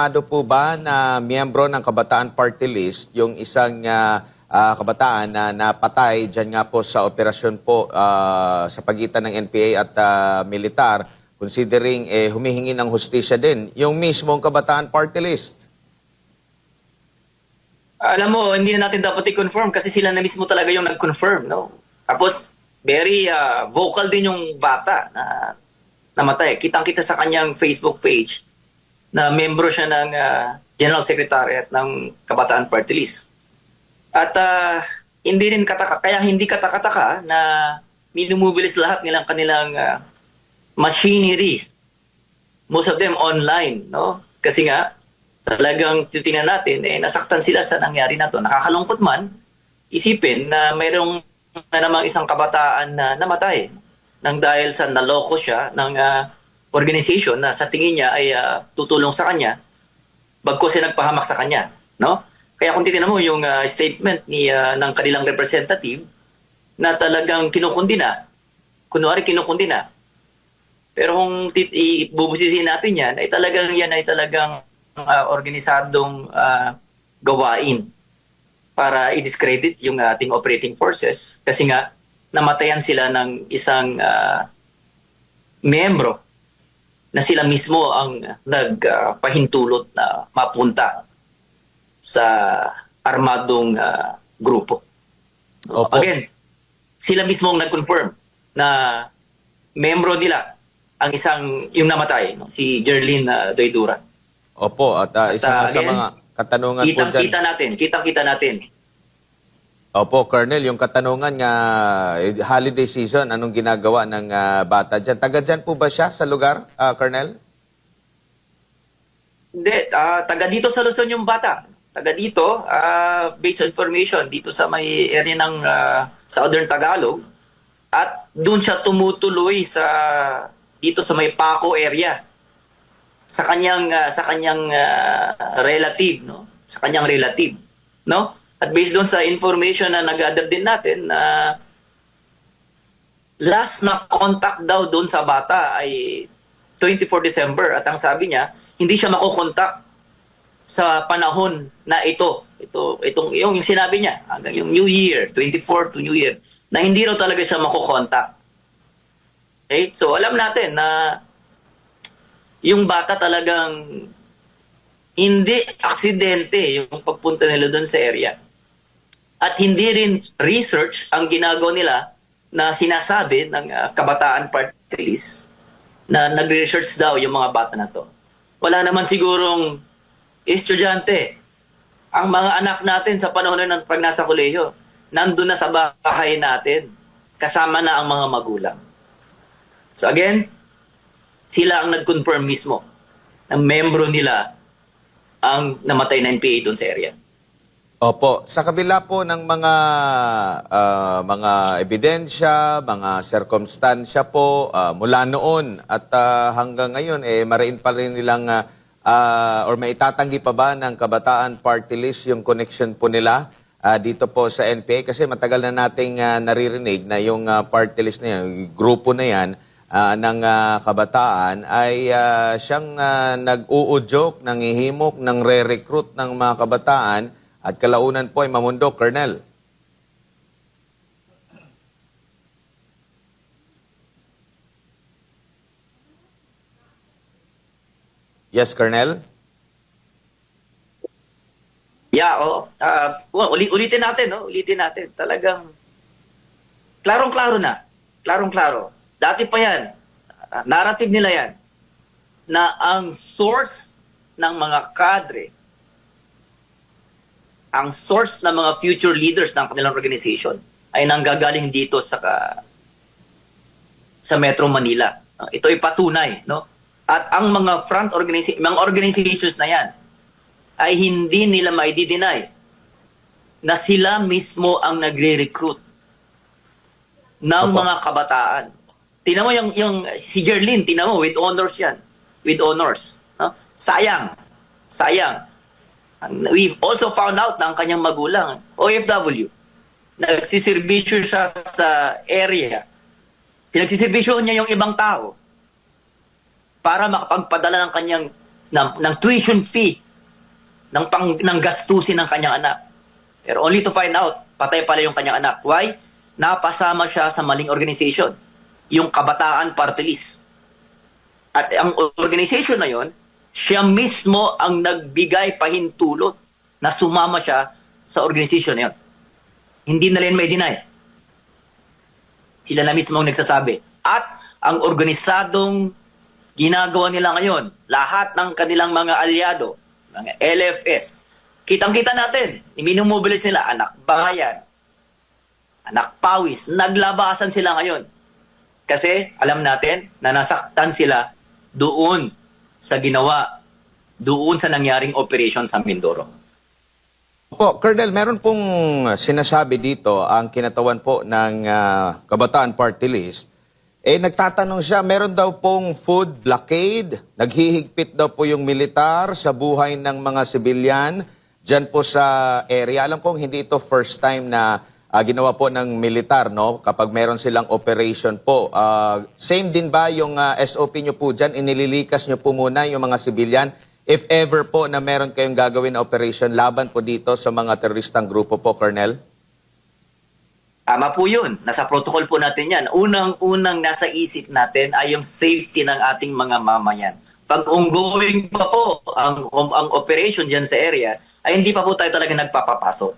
Ano po ba na miyembro ng Kabataan Party List yung isang kabataan na napatay dyan nga po sa operasyon po sa pagitan ng NPA at militar, considering humihingi ng hustisya din yung mismong Kabataan Party List? Alam mo, hindi na natin dapat i-confirm kasi sila na mismo talaga yung nag-confirm, no? Tapos, very vocal din yung bata na namatay. Kitang-kita sa kanyang Facebook page na membro siya ng General Secretariat ng Kabataan Party List. At hindi rin kaya hindi katakataka na minumubilis lahat nilang kanilang machinery. Most of them online, no? Kasi nga, talagang titingnan natin, nasaktan sila sa nangyari na to. Nakakalungkot man, isipin na mayroong na namang isang kabataan na namatay nang dahil sa naloko siya ng organization na sa tingin niya ay tutulong sa kanya, bagkus ay nagpahamak sa kanya, no? Kaya kung titingnan mo yung statement ng kanilang representative na talagang kinukundina, kunwari kinukundina. Pero kung ibubusisiin natin yan ay talagang organisadong gawain para i-discredit yung ating operating forces kasi nga namatayan sila ng isang membro na sila mismo ang nagpahintulot na mapunta sa armadong grupo. Opo. Again, sila mismo ang nag-confirm na membro nila ang yung namatay, no? Si Jerlyn Doydura. Opo, at isa nga sa again, mga katanungan po dyan. Kitang-kita natin. Opo, Colonel, yung katanungan nga, holiday season, anong ginagawa ng bata dyan? Taga dyan po ba siya sa lugar, Colonel? Hindi, taga dito sa Luzon yung bata. Taga dito, based on information, dito sa may area ng Southern Tagalog. At doon siya tumutuloy dito sa may Paco area. Sa kanyang relative, no? Sa kanyang relative, no? At based doon sa information na nag-gather din natin na last na contact daw doon sa bata ay 24 December at ang sabi niya, hindi siya makokontak sa panahon na yung sinabi niya, hanggang yung New Year, 24 to New Year, na hindi raw talaga siya makokontak. Okay? So alam natin na yung bata talagang hindi aksidente yung pagpunta nila doon sa area. At hindi rin research ang ginagawa nila na sinasabi ng Kabataan Party List na nag-research daw yung mga bata na to. Wala naman sigurong estudyante. Ang mga anak natin sa panahon ng pag nasa kolehiyo, nandun na sa bahay natin, kasama na ang mga magulang. So again, sila ang nag-confirm mismo na membro nila ang namatay na NPA doon sa area. Opo, sa kabila po ng mga ebidensya, mga sirkumstansya po mula noon at hanggang ngayon mariin pa rin nilang or maitatanggi pa ba ng Kabataan Party List yung connection po nila dito po sa NPA kasi matagal na nating naririnig na yung party list na yan, yung grupo na yan ng kabataan ay siyang nag-uudyok, nangihimok, nang re-recruit ng mga kabataan at kalaunan po ay mamundok, Colonel. Yes, Colonel? Yeah, ulitin natin, no? Ulitin natin. Talagang klarong-klaro na. Klarong-klaro. Dati pa yan. Narrative nila yan na ang source ng mga kadre, ang source ng mga future leaders ng kanilang organization ay nanggagaling dito sa Metro Manila. Ito ay patunay, no? At ang mga mga organizations na yan ay hindi nila ma-deny na sila mismo ang nagre-recruit ng mga kabataan. Tingnan mo si Jerlyn, tingnan mo, with honors yan. With honors. No? Sayang. We've also found out na ang kanyang magulang, OFW, nagsiservisyo siya sa area. Pinagsiservisyo niya yung ibang tao para makapagpadala ng kanyang ng tuition fee ng gastusin ng kanyang anak. Pero only to find out, patay pala yung kanyang anak. Why? Napasama siya sa maling organization, yung Kabataan Party List. At ang organization na yon, siya mismo ang nagbigay pahintulot na sumama siya sa organization na yun. Hindi na rin may deny. Sila na mismo ang nagsasabi. At ang organisadong ginagawa nila ngayon, lahat ng kanilang mga alyado, mga LFS, kitang-kita natin, minimobilize nila, anak bayan, anak pawis, naglabasan sila ngayon. Kasi alam natin na nasaktan sila doon sa ginawa, doon sa nangyaring operation sa Mindoro. Po, Colonel, meron pong sinasabi dito ang kinatawan po ng Kabataan Party List. Nagtatanong siya, meron daw pong food blockade, naghihigpit daw po yung militar sa buhay ng mga sibilyan dyan po sa area. Alam kong hindi ito first time na ginawa po ng militar, no? Kapag meron silang operation po. Same din ba yung SOP nyo po dyan? Inililikas nyo po muna yung mga sibilyan? If ever po na meron kayong gagawin na operation laban po dito sa mga teroristang grupo po, Colonel? Tama po yun. Nasa protocol po natin yan. Unang-unang nasa isip natin ay yung safety ng ating mga mamayan. Pag ongoing pa po ang operation dyan sa area, ay hindi pa po tayo talaga nagpapapasok.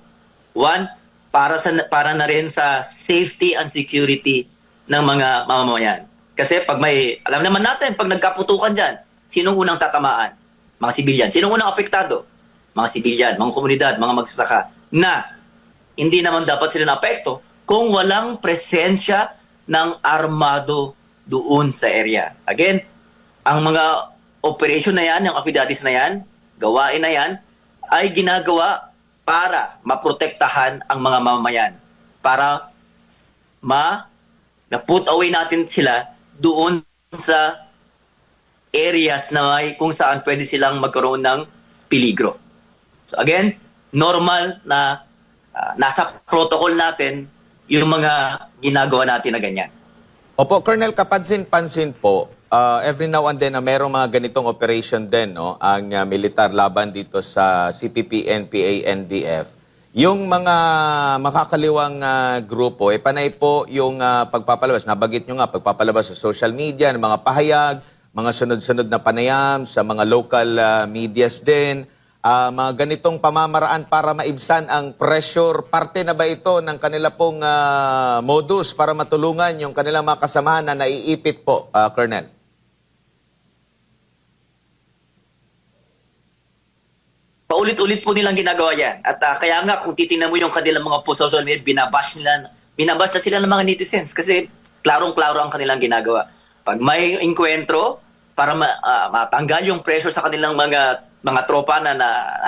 One, para na rin sa safety and security ng mga mamamayan. Kasi alam naman natin, pag nagkaputukan dyan, sinong unang tatamaan? Mga sibilyan. Sinong unang apektado? Mga sibilyan, mga komunidad, mga magsasaka, na hindi naman dapat sila na-apekto kung walang presensya ng armado doon sa area. Again, ang mga operation na yan, yung apidatis na yan, gawain na yan, ay ginagawa para maprotektahan ang mga mamamayan. Para na-put away natin sila doon sa areas na may kung saan pwede silang magkaroon ng peligro. So again, normal na nasa protocol natin yung mga ginagawa natin na ganyan. Opo, Colonel, kapansin-pansin po, every now and then na merong mga ganitong operation din, no, ang militar laban dito sa CPP, NPA, NDF. Yung mga makakaliwang grupo, panay po yung pagpapalabas. Nabagit nyo nga, pagpapalabas sa social media, ng mga pahayag, mga sunod-sunod na panayam sa mga local medias din. Mga ganitong pamamaraan para maibsan ang pressure. Parte na ba ito ng kanila pong modus para matulungan yung kanilang mga kasamahan na naiipit po, Colonel? Paulit-ulit po nilang ginagawa yan. At kaya nga kung titingnan mo yung kanilang mga post social media, binabash na sila ng mga netizens kasi klarong-klaro ang kanilang ginagawa. Pag may inkwentro, para matanggal yung pressure sa kanilang mga tropa na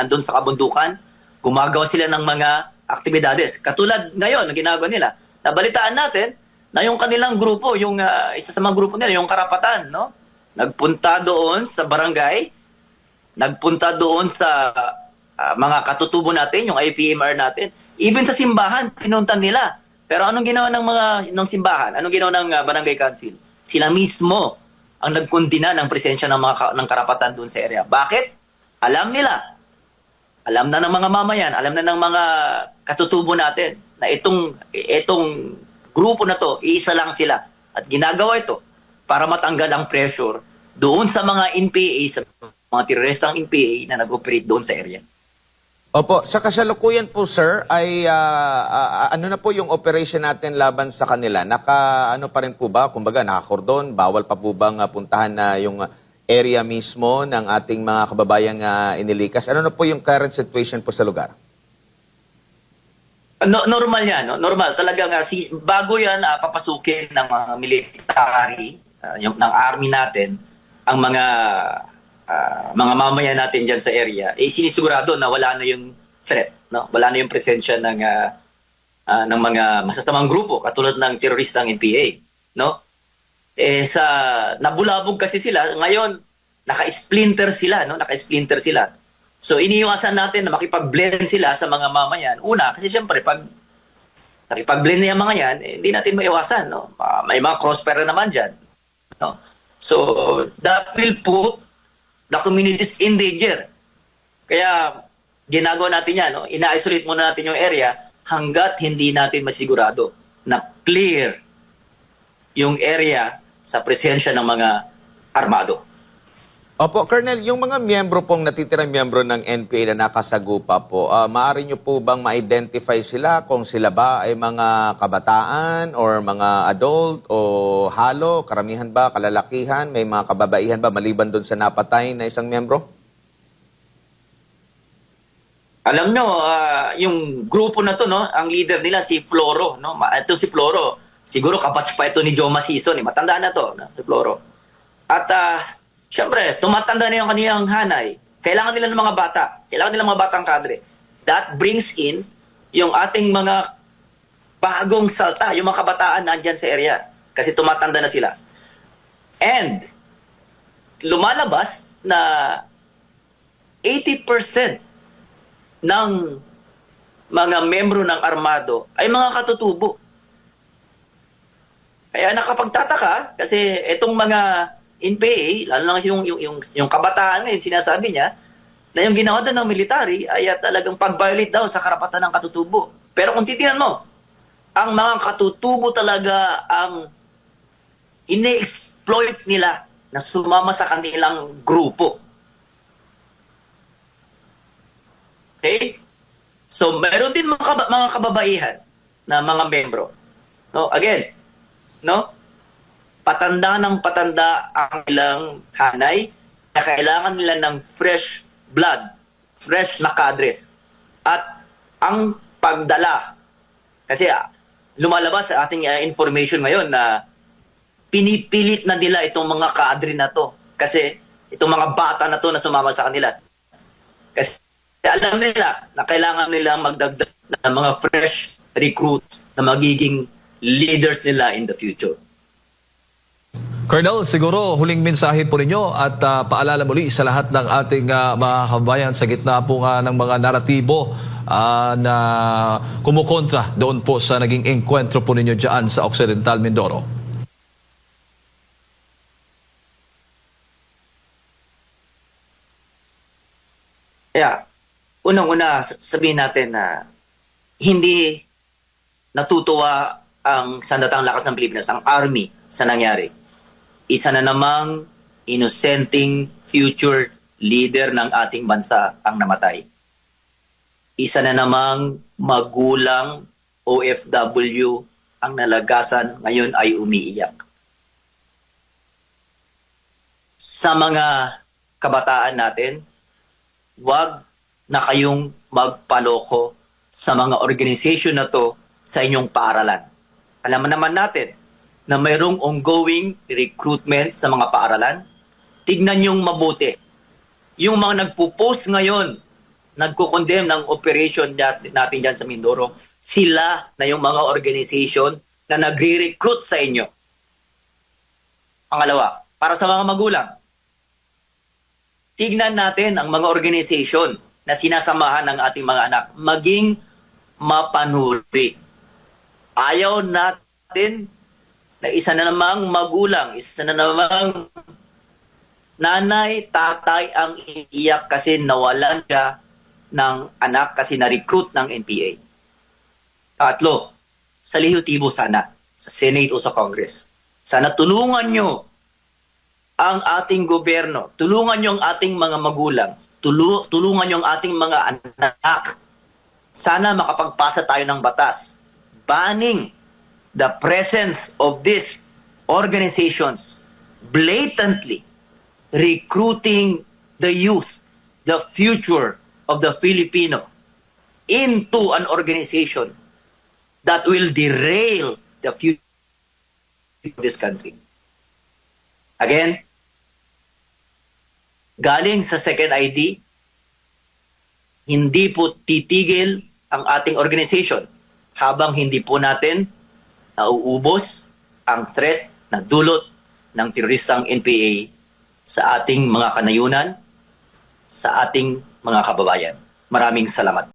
andun sa kabundukan, gumagawa sila ng mga aktibidades. Katulad ngayon, na ginagawa nila. Nabalitaan natin na yung kanilang grupo, yung isa sa mga grupo nila, yung Karapatan, no? Nagpunta doon sa barangay, nagpunta doon sa mga katutubo natin, yung IPMR natin, even sa simbahan, pinuntan nila. Pero anong ginawa ng simbahan? Anong ginawa ng barangay council? Sila mismo ang nagkundina ng presensya ng Karapatan doon sa area. Bakit? Alam nila, alam na ng mga mamayan, alam na ng mga katutubo natin na itong grupo na to, iisa lang sila. At ginagawa ito para matanggal ang pressure doon sa mga NPA, sa mga teroristang NPA na nag-operate doon sa area. Opo, sa kasalukuyan po, sir, ay ano na po yung operation natin laban sa kanila? Ano pa rin po ba? Kumbaga, nakakordon, bawal pa po bang puntahan na yung area mismo ng ating mga kababayang inilikas? Ano na po yung current situation po sa lugar? Normal yan, no? Normal. Talagang bago yan papasukin ng mga military, ng army natin, ang mga mamayan natin dyan sa area, sinisigurado na wala na yung threat, no? Wala na yung presensya ng mga masasamang grupo katulad ng teroristang NPA, no? Nabulabog kasi sila, ngayon naka-splinter sila, no? Naka-splinter sila. So iniiwasan natin na makipag-blend sila sa mga mamayan. Una, kasi siyempre pag nakipag-blend na yung mga yan, hindi natin maiwasan, no? May mga crossfire naman diyan, no? So that The community is in danger. Kaya ginagawa natin yan, no? Ina-isolate muna natin yung area hanggat hindi natin masigurado na clear yung area sa presensya ng mga armado. Opo, Colonel, yung mga miyembro pong natitirang miyembro ng NPA na nakasagupa po, maaari nyo po bang ma-identify sila kung sila ba ay mga kabataan or mga adult o halo, karamihan ba, kalalakihan, may mga kababaihan ba maliban doon sa napatay na isang miyembro? Alam nyo, yung grupo na to, no, ang leader nila si Floro, no? Ito si Floro. Siguro kabatch pa ito ni Joma Sison, eh. Matanda na to, no? Si Floro. At syempre, tumatanda na yung kanilang hanay. Kailangan nila ng mga bata. Kailangan nila ng mga batang kadre. That brings in yung ating mga bagong salta, yung mga kabataan nandyan sa area. Kasi tumatanda na sila. And lumalabas na 80% ng mga membro ng armado ay mga katutubo. Kaya nakapagtataka kasi itong mga NPA, lalo na kasi yung kabataan ngayon, sinasabi niya na yung ginawa daw ng military ay talagang pag-violate daw sa karapatan ng katutubo. Pero kung titingnan mo, ang mga katutubo talaga ang ine-exploit nila na sumama sa kanilang grupo. Okay? So, meron din mga kababaihan na mga membro. No? Again, no? Patanda ng patanda ang ilang hanay na kailangan nila ng fresh blood, fresh na kadres. At ang pagdala, kasi lumalabas sa ating information ngayon na pinipilit na nila itong mga kadre na to. Kasi itong mga bata na to na sumama sa kanila. Kasi alam nila na kailangan nila magdagdag ng mga fresh recruits na magiging leaders nila in the future. Colonel, siguro huling mensahe po ninyo at paalala muli sa lahat ng ating mga kabayan sa gitna po ng mga naratibo na kumukontra doon po sa naging enkwentro po ninyo dyan sa Occidental Mindoro. Kaya, unang-una, sabihin natin na hindi natutuwa ang Sandatang Lakas ng Pilipinas, ang Army, sa nangyari. Isa na namang inosenteng future leader ng ating bansa ang namatay. Isa na namang magulang OFW ang nalagasan, ngayon ay umiiyak. Sa mga kabataan natin, wag na kayong magpaloko sa mga organization na to sa inyong paaralan. Alam naman natin na mayroong ongoing recruitment sa mga paaralan. Tignan niyong mabuti. Yung mga nagpo-post ngayon, nagko-condemn ng operation natin dyan sa Mindoro, sila na yung mga organization na nagre-recruit sa inyo. Pangalawa, para sa mga magulang, tignan natin ang mga organization na sinasamahan ng ating mga anak maging mapanuri. Ayaw natin na isa na namang magulang, isa na namang nanay, tatay ang iiyak kasi nawalan siya ng anak kasi na-recruit ng NPA. Tatlo, sa lehiutibo sana, sa Senate o sa Congress. Sana tulungan nyo ang ating gobyerno, tulungan nyo ang ating mga magulang, tulungan nyo ang ating mga anak. Sana makapagpasa tayo ng batas, banning the presence of these organizations blatantly recruiting the youth, the future of the Filipino, into an organization that will derail the future of this country. Again, galing sa second ID, hindi po titigil ang ating organization habang hindi po natin nauubos ang threat na dulot ng teroristang NPA sa ating mga kanayunan, sa ating mga kababayan. Maraming salamat.